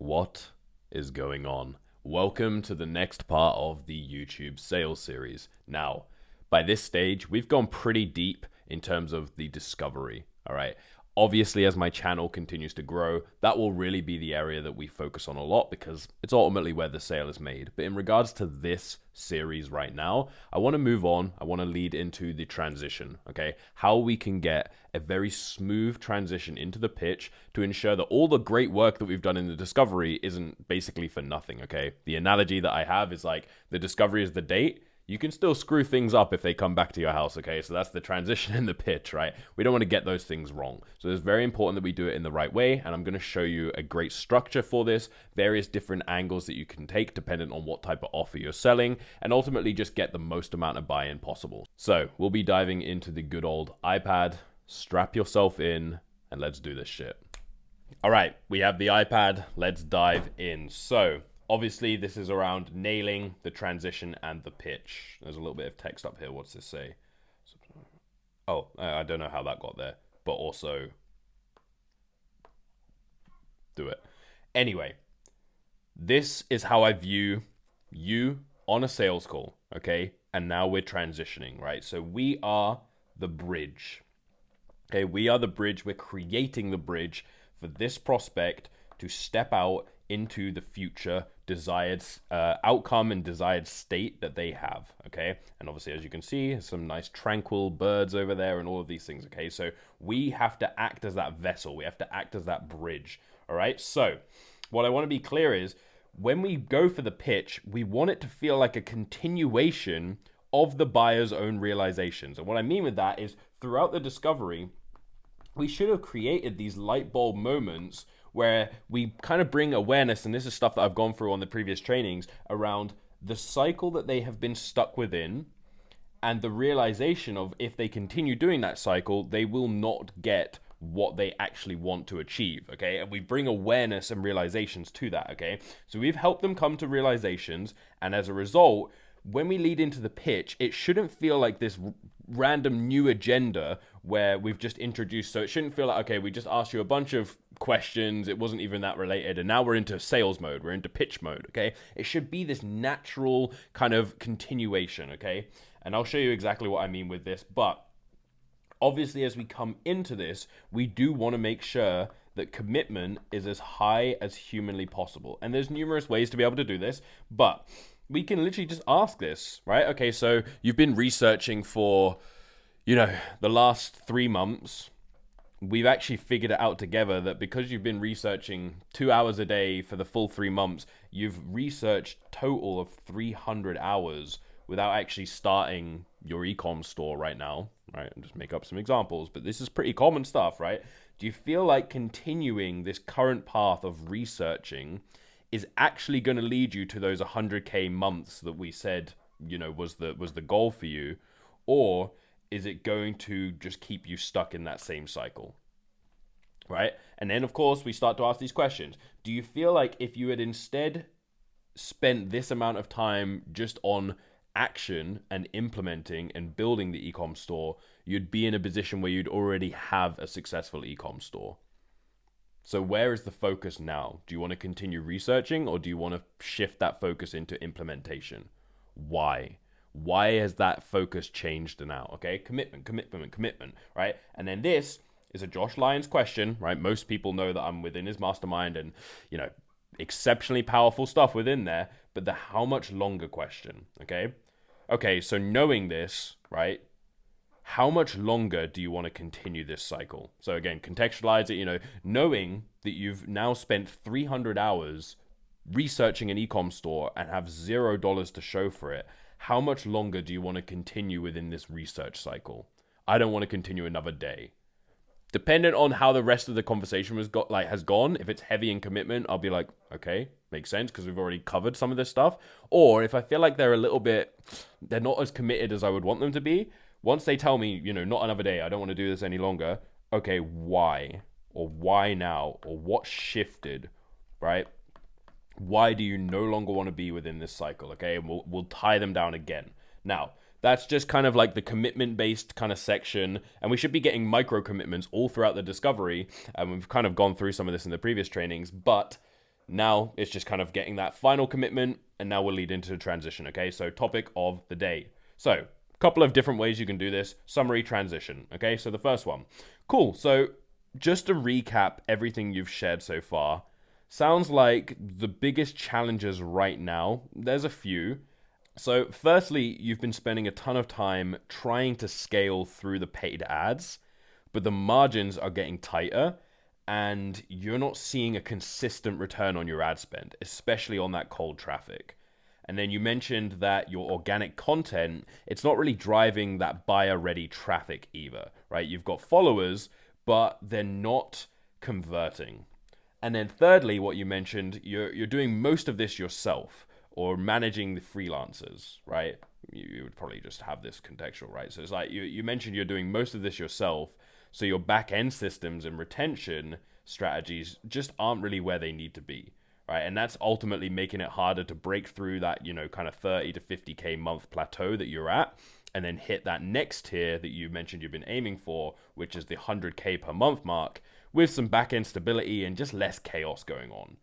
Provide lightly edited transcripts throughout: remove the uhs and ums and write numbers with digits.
What is going on? Welcome to the next part of the YouTube sales series. Now, by this stage, we've gone pretty deep in terms of the discovery, all right? Obviously, as my channel continues to grow, that will really be the area that we focus on a lot because it's ultimately where the sale is made. But in regards to this series right now, I want to move on. I want to lead into the transition, okay? How we can get a very smooth transition into the pitch to ensure that all the great work that we've done in the discovery isn't basically for nothing, okay? The analogy that I have is like the discovery is the date. You can still screw things up if they come back to your house, okay? So that's the transition in the pitch, right? We don't want to get those things wrong. So it's very important that we do it in the right way, and I'm going to show you a great structure for this, various different angles that you can take depending on what type of offer you're selling, and ultimately just get the most amount of buy-in possible. So we'll be diving into the good old iPad. Strap yourself in, and let's do this shit. All right, we have the iPad. Let's dive in. So obviously, this is around nailing the transition and the pitch. There's a little bit of text up here. What's this say? Oh, I don't know how that got there, but also do it. Anyway, this is how I view you on a sales call, okay? And now we're transitioning, right? So we are the bridge, okay? We are the bridge. We're creating the bridge for this prospect to step out into the future desired outcome and desired state that they have, okay? And obviously, as you can see, some nice tranquil birds over there and all of these things, okay? So we have to act as that vessel. We have to act as that bridge, all right? So what I want to be clear is when we go for the pitch, we want it to feel like a continuation of the buyer's own realizations. And what I mean with that is throughout the discovery, we should have created these light bulb moments where we kind of bring awareness, and this is stuff that I've gone through on the previous trainings, around the cycle that they have been stuck within and the realization of if they continue doing that cycle, they will not get what they actually want to achieve, okay? And we bring awareness and realizations to that, okay? So we've helped them come to realizations, and as a result, when we lead into the pitch, it shouldn't feel like this random new agenda where we've just introduced. So it shouldn't feel like, okay, we just asked you a bunch of questions, it wasn't even that related, and now we're into sales mode, we're into pitch mode, okay? It should be this natural kind of continuation, okay? And I'll show you exactly what I mean with this, but obviously as we come into this, we do want to make sure that commitment is as high as humanly possible. And there's numerous ways to be able to do this, but we can literally just ask this, right? Okay, so you've been researching for, the last 3 months. We've actually figured it out together that because you've been researching 2 hours a day for the full 3 months, you've researched total of 300 hours without actually starting your e-com store right now, right? And just make up some examples, but this is pretty common stuff, right? Do you feel like continuing this current path of researching is actually going to lead you to those 100K months that we said, was the goal for you? Or is it going to just keep you stuck in that same cycle, right? And then, of course, we start to ask these questions. Do you feel like if you had instead spent this amount of time just on action and implementing and building the e-com store, you'd be in a position where you'd already have a successful e-com store? So where is the focus now? Do you want to continue researching, or do you want to shift that focus into implementation? Why? Why has that focus changed now? Okay, commitment, right? And then this is a Josh Lyons question, right? Most people know that I'm within his mastermind and, exceptionally powerful stuff within there, but the how much longer question, okay? Okay, so knowing this, right? How much longer do you want to continue this cycle? So again, contextualize it, knowing that you've now spent 300 hours researching an e-com store and have $0 to show for it. How much longer do you want to continue within this research cycle? I don't want to continue another day. Dependent on how the rest of the conversation has gone, if it's heavy in commitment, I'll be like, okay, makes sense because we've already covered some of this stuff. Or if I feel like they're not as committed as I would want them to be, once they tell me, not another day, I don't want to do this any longer, okay, why? Or why now? Or what shifted, right? Why do you no longer want to be within this cycle, okay? And we'll tie them down again. Now, that's just kind of like the commitment-based kind of section, and we should be getting micro commitments all throughout the discovery, and we've kind of gone through some of this in the previous trainings, but Now it's just kind of getting that final commitment, and now we'll lead into the transition. Okay, so topic of the day. So a couple of different ways you can do this. Summary, transition. Okay, so the first one. Cool. So just to recap everything you've shared so far, sounds like the biggest challenges right now, there's a few. So firstly, you've been spending a ton of time trying to scale through the paid ads, but the margins are getting tighter and you're not seeing a consistent return on your ad spend, especially on that cold traffic. And then you mentioned that your organic content, it's not really driving that buyer ready traffic either, right? You've got followers, but they're not converting. And then thirdly, what you mentioned, you're doing most of this yourself or managing the freelancers, right? You would probably just have this contextual, right? So it's like you mentioned you're doing most of this yourself. So your back end systems and retention strategies just aren't really where they need to be, right? And that's ultimately making it harder to break through that, kind of 30 to 50K month plateau that you're at and then hit that next tier that you mentioned you've been aiming for, which is the 100K per month mark with some back end stability and just less chaos going on.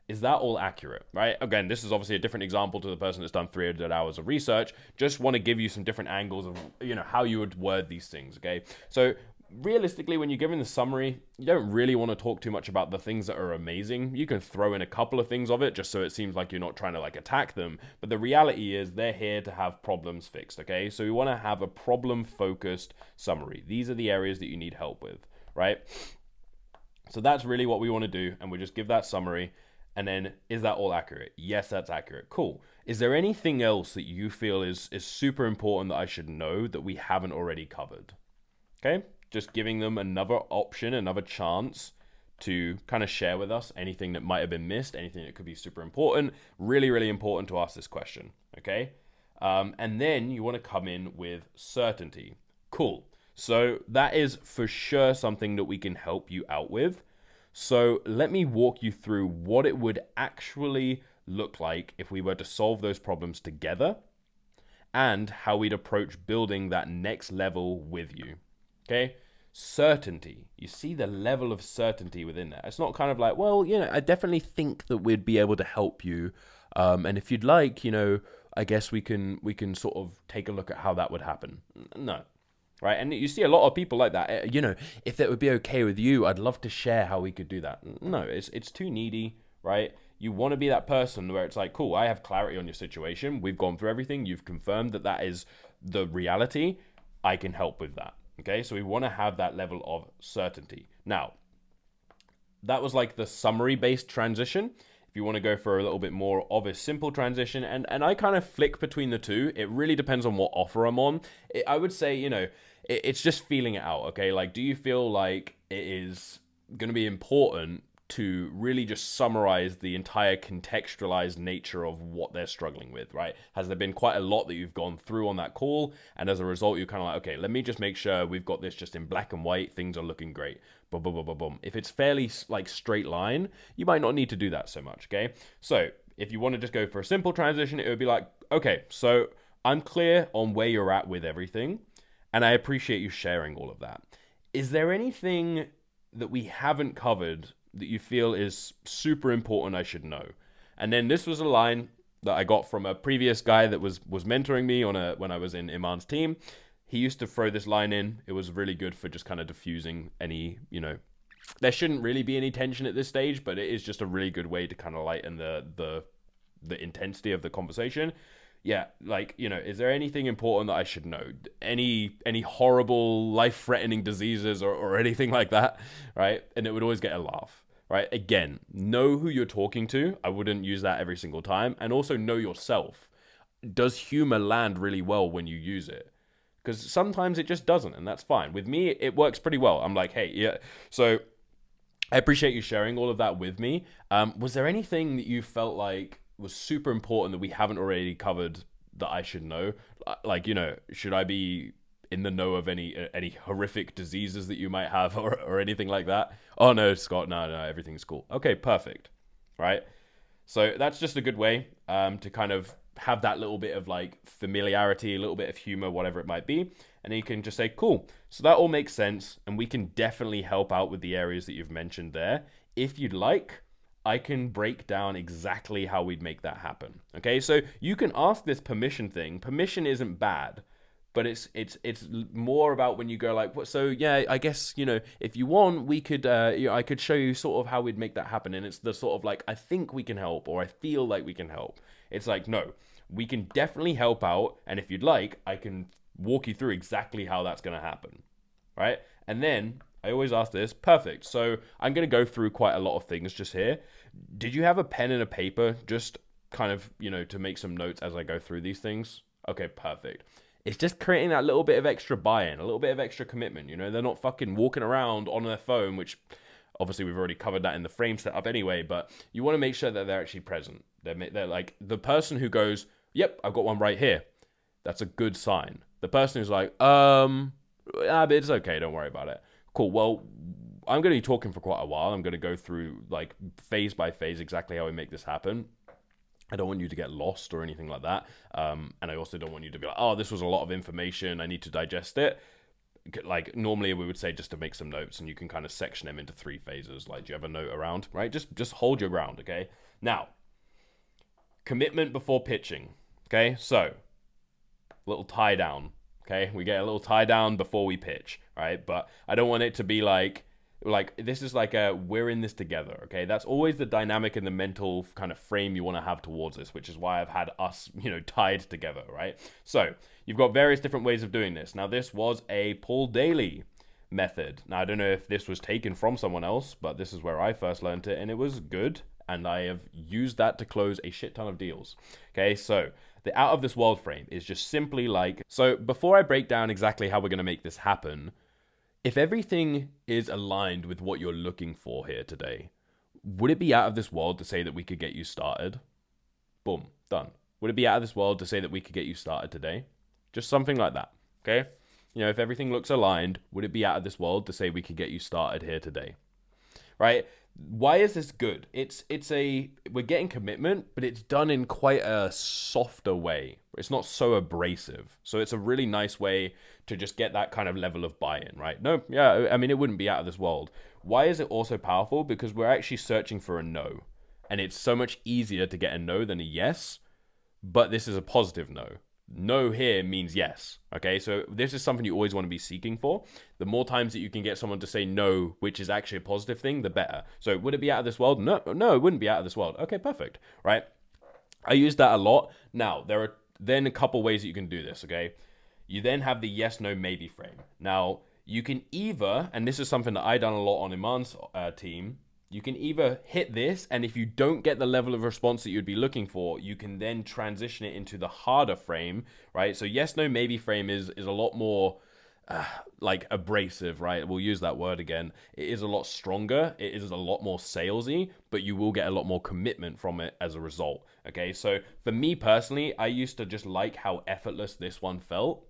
Is that all accurate, right? Again, this is obviously a different example to the person that's done 300 hours of research. Just want to give you some different angles of, how you would word these things, okay? So realistically, when you're giving the summary, you don't really want to talk too much about the things that are amazing. You can throw in a couple of things of it just so it seems like you're not trying to attack them. But the reality is they're here to have problems fixed, okay? So we want to have a problem-focused summary. These are the areas that you need help with, right? So that's really what we want to do, and we just give that summary. And then, is that all accurate? Yes, that's accurate. Cool. Is there anything else that you feel is super important that I should know that we haven't already covered? Okay, just giving them another option, another chance to kind of share with us anything that might have been missed, anything that could be super important. Really, really important to ask this question, okay? And then you want to come in with certainty. Cool. So that is for sure something that we can help you out with. So let me walk you through what it would actually look like if we were to solve those problems together and how we'd approach building that next level with you. Okay? Certainty. You see the level of certainty within that. It's not kind of like, well, I definitely think that we'd be able to help you. And if you'd like, I guess we can sort of take a look at how that would happen. No. Right, and you see a lot of people like that. If that would be okay with you, I'd love to share how we could do that. No, it's too needy, right? You want to be that person where it's like, cool, I have clarity on your situation. We've gone through everything. You've confirmed that is the reality. I can help with that. Okay, so we want to have that level of certainty. Now, that was like the summary-based transition. If you want to go for a little bit more of a simple transition, and I kind of flick between the two. It really depends on what offer I'm on. I would say, it's just feeling it out, okay? Like, do you feel like it is going to be important to really just summarize the entire contextualized nature of what they're struggling with, right? Has there been quite a lot that you've gone through on that call? And as a result, you're kind of like, okay, let me just make sure we've got this just in black and white. Things are looking great. Boom, boom, boom, boom, boom. If it's fairly straight line, you might not need to do that so much, okay? So if you want to just go for a simple transition, it would be like, okay, so I'm clear on where you're at with everything. And I appreciate you sharing all of that. Is there anything that we haven't covered that you feel is super important I should know? And then this was a line that I got from a previous guy that was mentoring me when I was in Iman's team. He used to throw this line in. It was really good for just kind of diffusing any, there shouldn't really be any tension at this stage, but it is just a really good way to kind of lighten the intensity of the conversation. Yeah, is there anything important that I should know? Any horrible, life-threatening diseases or anything like that, right? And it would always get a laugh, right? Again, know who you're talking to. I wouldn't use that every single time. And also know yourself. Does humor land really well when you use it? Because sometimes it just doesn't, and that's fine. With me, it works pretty well. I'm like, hey, yeah. So I appreciate you sharing all of that with me. Was there anything that you felt like was super important that we haven't already covered that I should know? Should I be in the know of any horrific diseases that you might have or anything like that? Oh no, Scott, no, everything's cool. Okay, perfect. Right? So that's just a good way to kind of have that little bit of familiarity, a little bit of humor, whatever it might be. And then you can just say, cool. So that all makes sense. And we can definitely help out with the areas that you've mentioned there. If you'd like, I can break down exactly how we'd make that happen. Okay, so you can ask this permission thing. Permission isn't bad, but it's more about when you go like, what? So yeah, I guess if you want, we could I could show you sort of how we'd make that happen, and it's the sort of like I think we can help or I feel like we can help. It's like no, we can definitely help out, and if you'd like, I can walk you through exactly how that's going to happen, right? And then I always ask this, perfect. So I'm going to go through quite a lot of things just here. Did you have a pen and a paper just kind of, to make some notes as I go through these things? Okay, perfect. It's just creating that little bit of extra buy-in, a little bit of extra commitment. They're not fucking walking around on their phone, which obviously we've already covered that in the frame setup anyway, but you want to make sure that they're actually present. They're like the person who goes, yep, I've got one right here. That's a good sign. The person who's like, but it's okay, don't worry about it. Cool, well, I'm going to be talking for quite a while. I'm going to go through like phase by phase exactly how we make this happen. I don't want you to get lost or anything like that. And I also don't want you to be like, oh, this was a lot of information, I need to digest it. Like normally we would say just to make some notes, and you can kind of section them into 3 phases. Like, do you have a note around, right? Just hold your ground, okay? Now, commitment before pitching, okay? So, little tie down, okay? We get a little tie down before we pitch, right? But I don't want it to be like this is like we're in this together, okay? That's always the dynamic and the mental kind of frame you want to have towards this, which is why I've had us, tied together, right? So you've got various different ways of doing this. Now, this was a Paul Daly method. Now, I don't know if this was taken from someone else, but this is where I first learned it, and it was good, and I have used that to close a shit ton of deals. Okay, so the out of this world frame is just simply like, so before I break down exactly how we're going to make this happen, if everything is aligned with what you're looking for here today, would it be out of this world to say that we could get you started? Boom, done. Would it be out of this world to say that we could get you started today? Just something like that, okay? If everything looks aligned, would it be out of this world to say we could get you started here today? Right? Why is this good? We're getting commitment, but it's done in quite a softer way. It's not so abrasive. So it's a really nice way to just get that kind of level of buy-in, right? No, yeah, I mean, it wouldn't be out of this world. Why is it also powerful? Because we're actually searching for a no. And it's so much easier to get a no than a yes, but this is a positive no. No here means yes. Okay, so this is something you always want to be seeking for. The more times that you can get someone to say no, which is actually a positive thing, the better. So would it be out of this world? No, it wouldn't be out of this world. Okay, perfect. Right? I use that a lot. Now, there are then a couple ways that you can do this, okay? You then have the yes, no, maybe frame. Now, you can either, and this is something that I done a lot on Iman's team, you can either hit this, and if you don't get the level of response that you'd be looking for, you can then transition it into the harder frame, right? So yes, no, maybe frame is a lot more like abrasive, right? We'll use that word again. It is a lot stronger. It is a lot more salesy, but you will get a lot more commitment from it as a result, okay? So for me personally, I used to just like how effortless this one felt.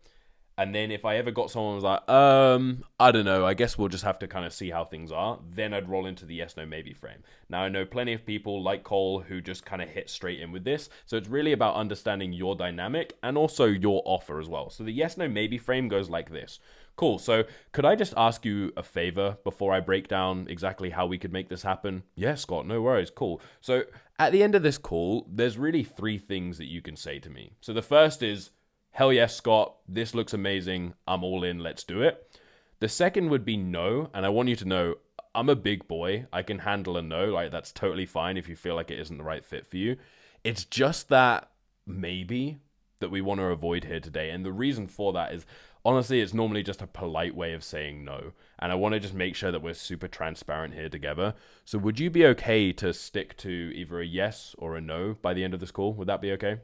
And then if I ever got someone who was like, I don't know, I guess we'll just have to kind of see how things are, then I'd roll into the yes, no, maybe frame. Now, I know plenty of people like Cole who just kind of hit straight in with this. So it's really about understanding your dynamic and also your offer as well. So the yes, no, maybe frame goes like this. Cool. So could I just ask you a favor before I break down exactly how we could make this happen? Yeah, Scott, no worries. Cool. So at the end of this call, there's really 3 things that you can say to me. So the first is, hell yes, Scott, this looks amazing. I'm all in. Let's do it. The second would be no. And I want you to know, I'm a big boy. I can handle a no. Like, that's totally fine if you feel like it isn't the right fit for you. It's just that maybe that we want to avoid here today. And the reason for that is, honestly, it's normally just a polite way of saying no. And I want to just make sure that we're super transparent here together. So would you be okay to stick to either a yes or a no by the end of this call? Would that be okay?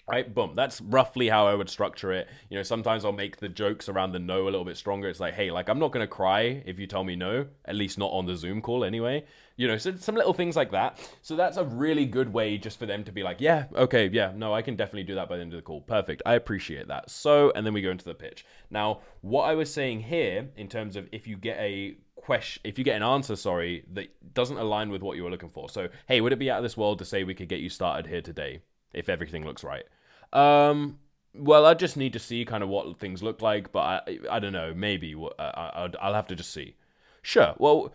Right, boom. That's roughly how I would structure it. Sometimes I'll make the jokes around the no a little bit stronger. It's like, hey, like, I'm not going to cry if you tell me no, at least not on the Zoom call anyway. So some little things like that. So that's a really good way just for them to be like, yeah, okay, yeah, no, I can definitely do that by the end of the call. Perfect. I appreciate that. So, and then we go into the pitch. Now, what I was saying here in terms of if you get an answer, that doesn't align with what you were looking for. So, hey, would it be out of this world to say we could get you started here today if everything looks right? Well, I just need to see kind of what things look like, but I don't know, maybe I'll have to just see. Sure. Well,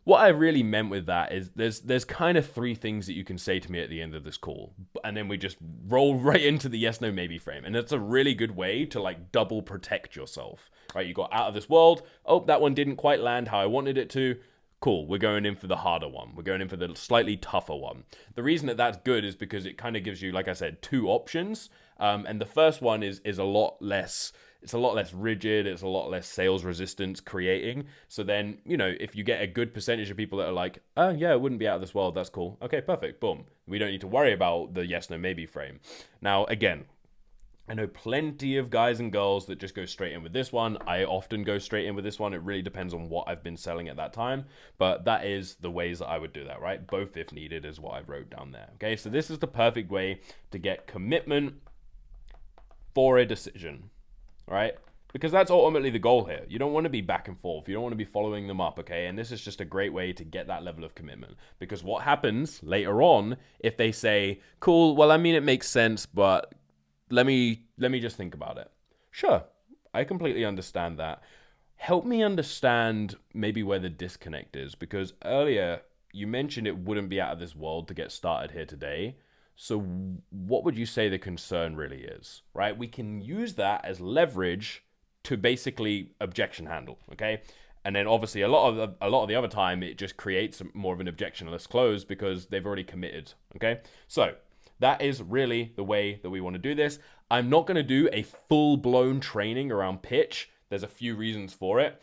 What I really meant with that is there's kind of three things that you can say to me at the end of this call, and then we just roll right into the yes no maybe frame, and that's a really good way to like double protect yourself, right? You got out of this world. Oh, that one didn't quite land how I wanted it to. Cool, we're going in for the harder one. We're going in for the slightly tougher one. The reason that that's good is because it kind of gives you, like I said, two options. And the first one is a lot less. It's a lot less rigid. It's a lot less sales resistance creating. So then, if you get a good percentage of people that are like, oh yeah, it wouldn't be out of this world. That's cool. Okay, perfect. Boom. We don't need to worry about the yes, no, maybe frame. Now, again, I know plenty of guys and girls that just go straight in with this one. I often go straight in with this one. It really depends on what I've been selling at that time. But that is the ways that I would do that, right? Both if needed is what I wrote down there. Okay, so this is the perfect way to get commitment for a decision, right? Because that's ultimately the goal here. You don't want to be back and forth. You don't want to be following them up, okay? And this is just a great way to get that level of commitment. Because what happens later on if they say, cool, well, I mean, it makes sense, but let me just think about it. Sure, I completely understand that. Help me understand maybe where the disconnect is, because earlier you mentioned it wouldn't be out of this world to get started here today. So what would you say the concern really is, right? We can use that as leverage to basically objection handle, okay? And then obviously a lot of the other time it just creates more of an objectionless close because they've already committed, okay? So that is really the way that we want to do this. I'm not going to do a full-blown training around pitch. There's a few reasons for it.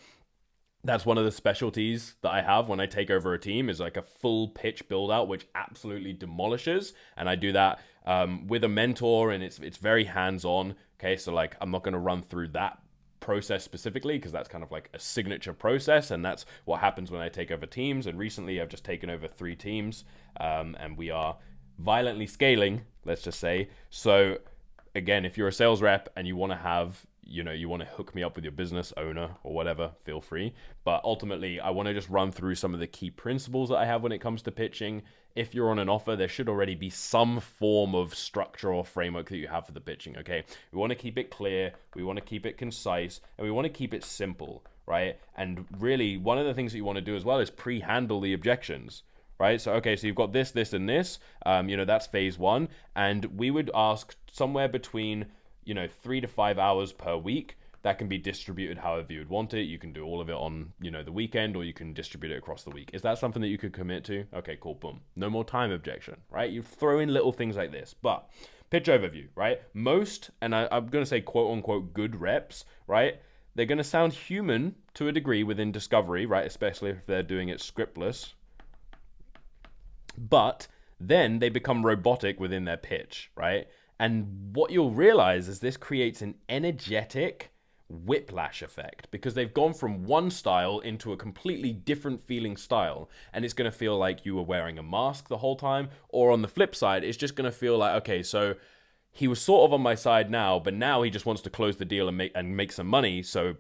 That's one of the specialties that I have when I take over a team is like a full pitch build out, which absolutely demolishes. And I do that with a mentor, and it's very hands-on. Okay, so like I'm not going to run through that process specifically because that's kind of like a signature process, and that's what happens when I take over teams. And recently I've just taken over 3 teams, and we are violently scaling, let's just say. So again, if you're a sales rep and you want to have, you want to hook me up with your business owner or whatever, feel free. But ultimately, I want to just run through some of the key principles that I have when it comes to pitching. If you're on an offer, there should already be some form of structure or framework that you have for the pitching, okay? We want to keep it clear, we want to keep it concise, and we want to keep it simple, right? And really, one of the things that you want to do as well is pre-handle the objections. Right, so okay, so you've got this, and this. That's phase 1, and we would ask somewhere between 3 to 5 hours per week. That can be distributed however you would want it. You can do all of it on the weekend, or you can distribute it across the week. Is that something that you could commit to? Okay, cool, boom. No more time objection, right? You throw in little things like this, but pitch overview, right? Most, and I'm going to say quote unquote good reps, right? They're going to sound human to a degree within discovery, right? Especially if they're doing it scriptless. But then they become robotic within their pitch, right? And what you'll realize is this creates an energetic whiplash effect because they've gone from one style into a completely different feeling style. And it's going to feel like you were wearing a mask the whole time. Or on the flip side, it's just going to feel like, okay, so he was sort of on my side now, but now he just wants to close the deal and make some money. So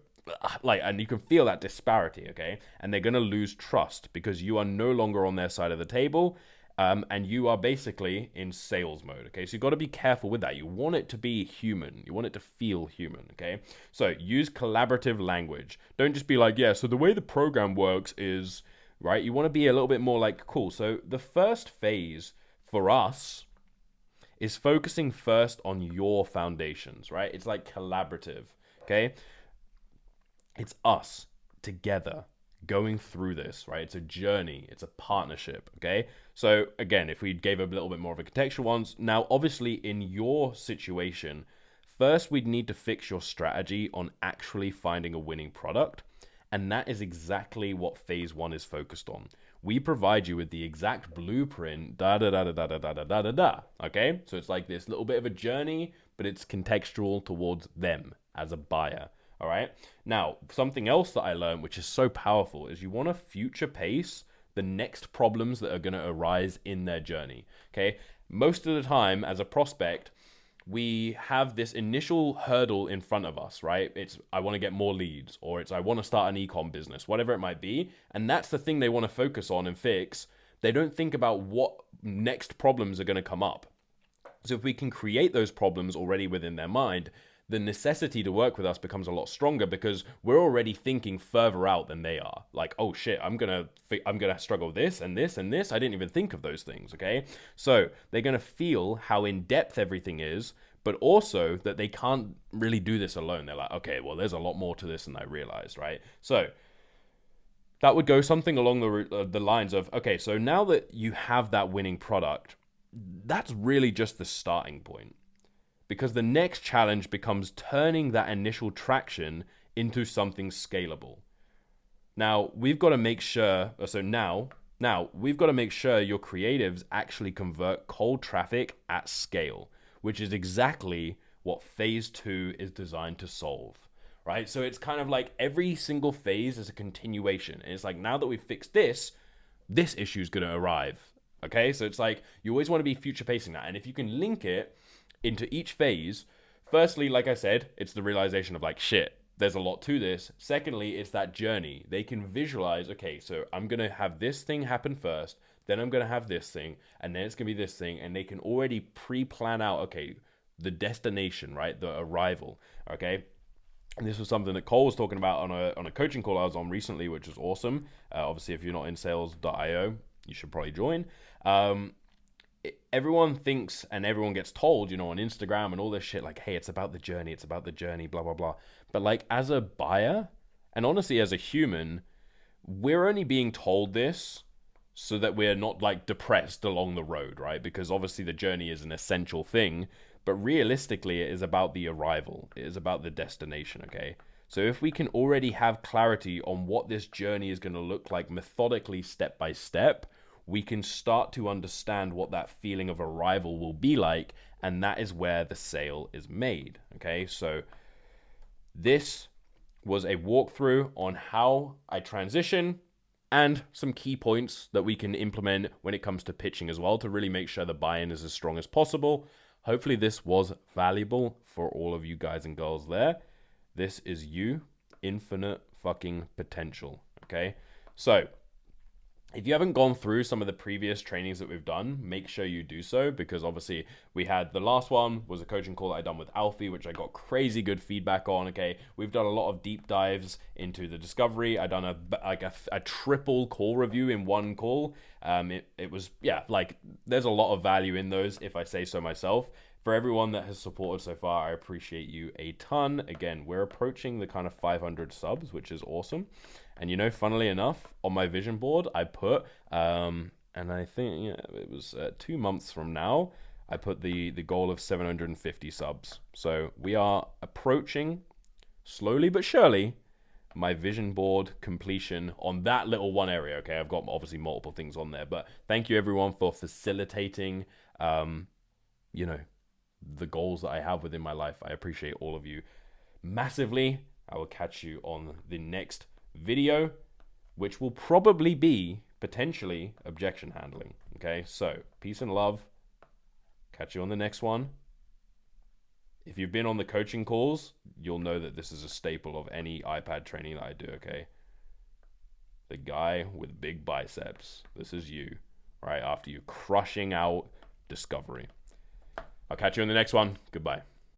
and you can feel that disparity, okay? And they're going to lose trust because you are no longer on their side of the table, and you are basically in sales mode, okay? So you've got to be careful with that. You want it to be human. You want it to feel human, okay? So use collaborative language. Don't just be like, yeah, so the way the program works is, right? You want to be a little bit more like, cool. So the first phase for us is focusing first on your foundations, right? It's like collaborative, okay? It's us together going through this, right? It's a journey. It's a partnership, okay? So again, if we gave a little bit more of a contextual ones, now obviously in your situation, first we'd need to fix your strategy on actually finding a winning product. And that is exactly what phase 1 is focused on. We provide you with the exact blueprint, okay? So it's like this little bit of a journey, but it's contextual towards them as a buyer. All right. Now, something else that I learned, which is so powerful, is you want to future pace the next problems that are going to arise in their journey. Okay. Most of the time, as a prospect, we have this initial hurdle in front of us, right? It's, I want to get more leads, or it's, I want to start an e-com business, whatever it might be. And that's the thing they want to focus on and fix. They don't think about what next problems are going to come up. So if we can create those problems already within their mind, the necessity to work with us becomes a lot stronger because we're already thinking further out than they are. Like, oh shit, I'm gonna struggle with this and this and this. I didn't even think of those things. Okay, so they're gonna feel how in depth everything is, but also that they can't really do this alone. They're like, okay, well, there's a lot more to this than I realized, right? So that would go something along the lines of, okay, so now that you have that winning product, that's really just the starting point. Because the next challenge becomes turning that initial traction into something scalable. Now, we've got to make sure, we've got to make sure your creatives actually convert cold traffic at scale, which is exactly what phase 2 is designed to solve, right? So it's kind of like every single phase is a continuation. And it's like, now that we've fixed this issue is going to arrive, okay? So it's like, you always want to be future pacing that. And if you can link it into each phase, firstly, like I said, it's the realization of like, shit, there's a lot to this. Secondly, it's that journey. They can visualize, okay, so I'm going to have this thing happen first, then I'm going to have this thing, and then it's going to be this thing, and they can already pre-plan out, okay, the destination, right? The arrival, okay? And this was something that Cole was talking about on a coaching call I was on recently, which was awesome. Obviously, if you're not in sales.io, you should probably join. Everyone thinks and everyone gets told, on Instagram and all this shit, like, hey, it's about the journey, blah, blah, blah. But like, as a buyer, and honestly, as a human, we're only being told this so that we're not like depressed along the road, right? Because obviously the journey is an essential thing, but realistically, it is about the arrival. It is about the destination, okay? So if we can already have clarity on what this journey is going to look like methodically, step by step, we can start to understand what that feeling of arrival will be like, and that is where the sale is made, okay? So this was a walkthrough on how I transition and some key points that we can implement when it comes to pitching as well to really make sure the buy-in is as strong as possible. Hopefully this was valuable for all of you guys and girls there. This is you, infinite fucking potential, okay? So if you haven't gone through some of the previous trainings that we've done, make sure you do so, because obviously we had the last one was a coaching call that I done with Alfie, which I got crazy good feedback on. Okay, we've done a lot of deep dives into the discovery. I done a triple call review in one call. It was, yeah, like there's a lot of value in those, if I say so myself. For everyone that has supported so far, I appreciate you a ton. Again, we're approaching the kind of 500 subs, which is awesome. And funnily enough, on my vision board, I put, and I think it was 2 months from now, I put the goal of 750 subs. So we are approaching, slowly but surely, my vision board completion on that little one area. Okay, I've got obviously multiple things on there, but thank you everyone for facilitating, the goals that I have within my life. I appreciate all of you massively. I will catch you on the next video, which will probably be potentially objection handling. Okay, so peace and love. Catch you on the next one. If you've been on the coaching calls, you'll know that this is a staple of any iPad training that I do. Okay, the guy with big biceps. This is you, right after you crushing out discovery. I'll catch you in the next one. Goodbye.